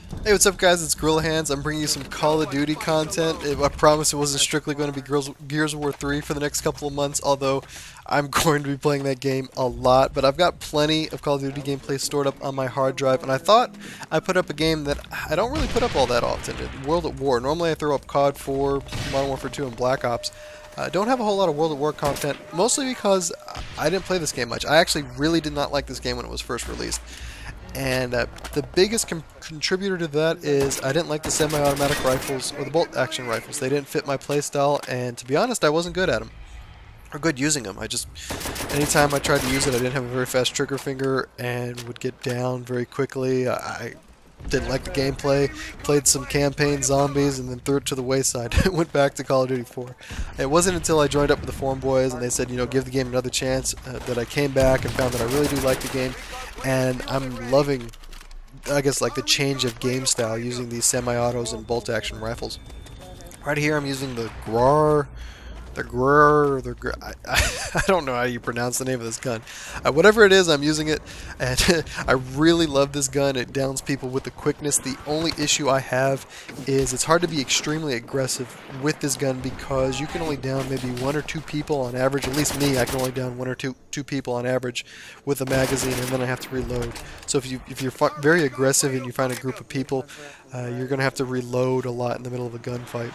Hey, what's up, guys? It's Gorilla Hands. I'm bringing you some Call of Duty content. I promise it wasn't strictly going to be Gears of War 3 for the next couple of months, although I'm going to be playing that game a lot. But I've got plenty of Call of Duty gameplay stored up on my hard drive, and I thought I put up a game that I don't really put up all that often, World at War. Normally I throw up COD 4, Modern Warfare 2, and Black Ops. Don't have a whole lot of World at War content, mostly because I didn't play this game much. I actually really did not like this game when it was first released. And the biggest contributor to that is I didn't like the semi-automatic rifles or the bolt-action rifles. They didn't fit my playstyle, and to be honest, I wasn't good at them or good using them. Anytime I tried to use it, I didn't have a very fast trigger finger and would get down very quickly. I didn't like the gameplay, played some campaign zombies, and then threw it to the wayside. Went back to Call of Duty 4. It wasn't until I joined up with the Forum Boys and they said, you know, give the game another chance, that I came back and found that I really do like the game, and I'm loving, I guess, like the change of game style using these semi-autos and bolt-action rifles. Right here I'm using the I don't know how you pronounce the name of this gun. Whatever it is, I'm using it, and I really love this gun. It downs people with the quickness. The only issue I have is it's hard to be extremely aggressive with this gun because you can only down maybe one or two people on average. At least me, I can only down one or two people on average with a magazine, and then I have to reload. So if you're very aggressive and you find a group of people, you're going to have to reload a lot in the middle of a gunfight,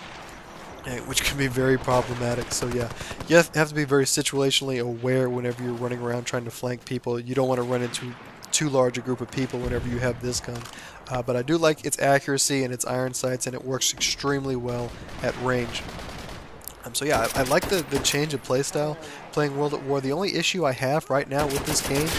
which can be very problematic. So yeah, you have to be very situationally aware whenever you're running around trying to flank people. You don't want to run into too large a group of people whenever you have this gun. But I do like its accuracy and its iron sights, and it works extremely well at range. So yeah, I like the change of playstyle playing World at War. The only issue I have right now with this game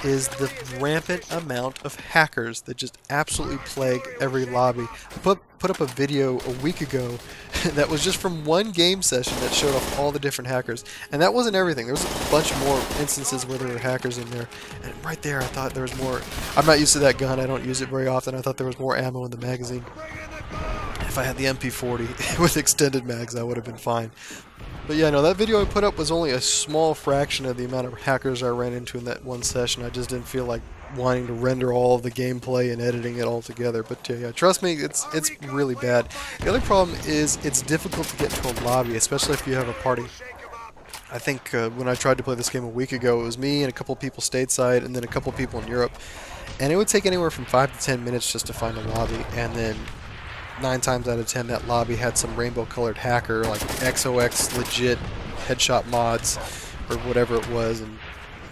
is the rampant amount of hackers that just absolutely plague every lobby. I put up a video a week ago that was just from one game session that showed off all the different hackers. And that wasn't everything. There was a bunch more instances where there were hackers in there. And right there I thought there was more. I'm not used to that gun. I don't use it very often. I thought there was more ammo in the magazine. If I had the MP40 with extended mags, I would have been fine. But yeah, no, that video I put up was only a small fraction of the amount of hackers I ran into in that one session. I just didn't feel like wanting to render all of the gameplay and editing it all together. But yeah, trust me, it's really bad. The other problem is it's difficult to get into a lobby, especially if you have a party. I think when I tried to play this game a week ago, it was me and a couple people stateside and then a couple people in Europe. And it would take anywhere from 5 to 10 minutes just to find a lobby, and then 9 times out of 10 that lobby had some rainbow colored hacker like XOX legit headshot mods or whatever it was, and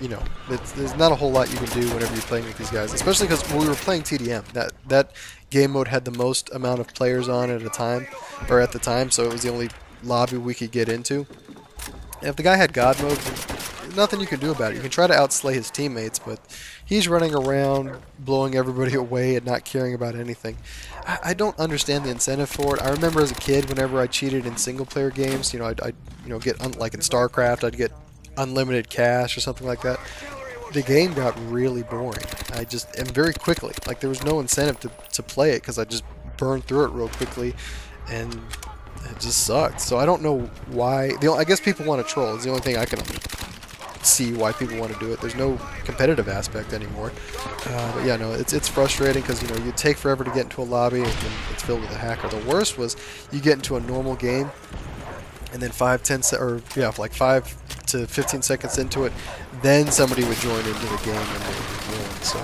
you know, there's not a whole lot you can do whenever you're playing with these guys, especially because we were playing TDM. That game mode had the most amount of players on at a time, or at the time, so it was the only lobby we could get into. And if the guy had God mode, there's nothing you can do about it. You can try to outslay his teammates, but he's running around blowing everybody away and not caring about anything. I don't understand the incentive for it. I remember as a kid, whenever I cheated in single-player games, you know, I'd like in StarCraft, I'd get unlimited cash or something like that. The game got really boring. And very quickly. Like, there was no incentive to play it because I just burned through it real quickly, and it just sucked. So I don't know why. I guess people want to troll. It's the only thing I can see why people want to do it. There's no competitive aspect anymore. But yeah, no, it's frustrating because, you know, you take forever to get into a lobby and it's filled with a hacker. The worst was you get into a normal game and then 5 to 15 seconds into it, then somebody would join into the game and they would win. So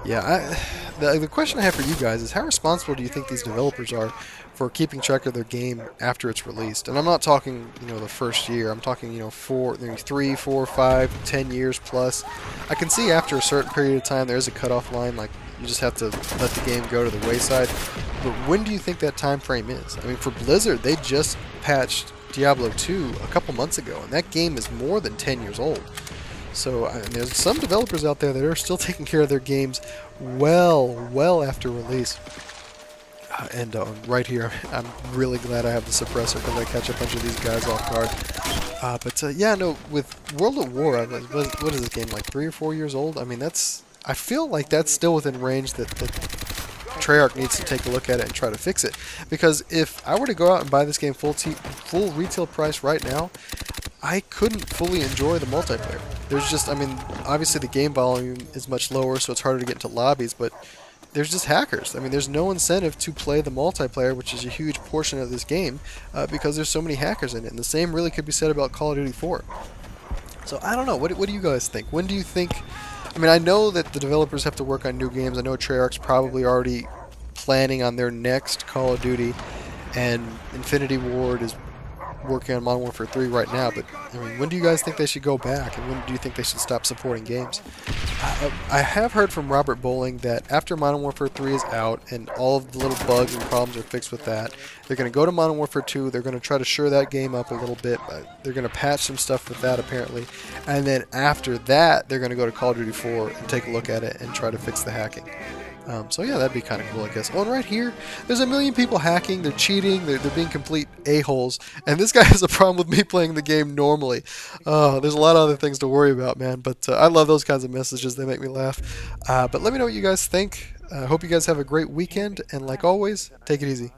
yeah, the question I have for you guys is, how responsible do you think these developers are for keeping track of their game after it's released? And I'm not talking, you know, the first year. I'm talking, you know, 3, 4, 5, 10 years plus. I can see after a certain period of time there is a cutoff line, like you just have to let the game go to the wayside. But when do you think that time frame is? I mean, for Blizzard, they just patched Diablo 2 a couple months ago, and that game is more than 10 years old. So there's some developers out there that are still taking care of their games well after release. And right here, I'm really glad I have the suppressor because I catch a bunch of these guys off guard. Yeah, no, with World at War, what is this game, like 3 or 4 years old? I mean, I feel like that's still within range that Treyarch needs to take a look at it and try to fix it. Because if I were to go out and buy this game full retail price right now, I couldn't fully enjoy the multiplayer. There's just, I mean, obviously the game volume is much lower, so it's harder to get into lobbies, but there's just hackers. I mean, there's no incentive to play the multiplayer, which is a huge portion of this game, because there's so many hackers in it. And the same really could be said about Call of Duty 4. So I don't know. What do you guys think? When do you think? I mean, I know that the developers have to work on new games. I know Treyarch's probably already planning on their next Call of Duty, and Infinity Ward is working on Modern Warfare 3 right now. But I mean, when do you guys think they should go back, and when do you think they should stop supporting games? I have heard from Robert Bowling that after Modern Warfare 3 is out and all of the little bugs and problems are fixed with that, they're going to go to Modern Warfare 2. They're going to try to shore that game up a little bit. They're going to patch some stuff with that apparently, and then after that, they're going to go to Call of Duty 4 and take a look at it and try to fix the hacking. So yeah, that'd be kind of cool, I guess. Oh, and right here, there's a million people hacking, they're cheating, they're being complete a-holes, and this guy has a problem with me playing the game normally. There's a lot of other things to worry about, man, but I love those kinds of messages, they make me laugh. But let me know what you guys think. I hope you guys have a great weekend, and like always, take it easy.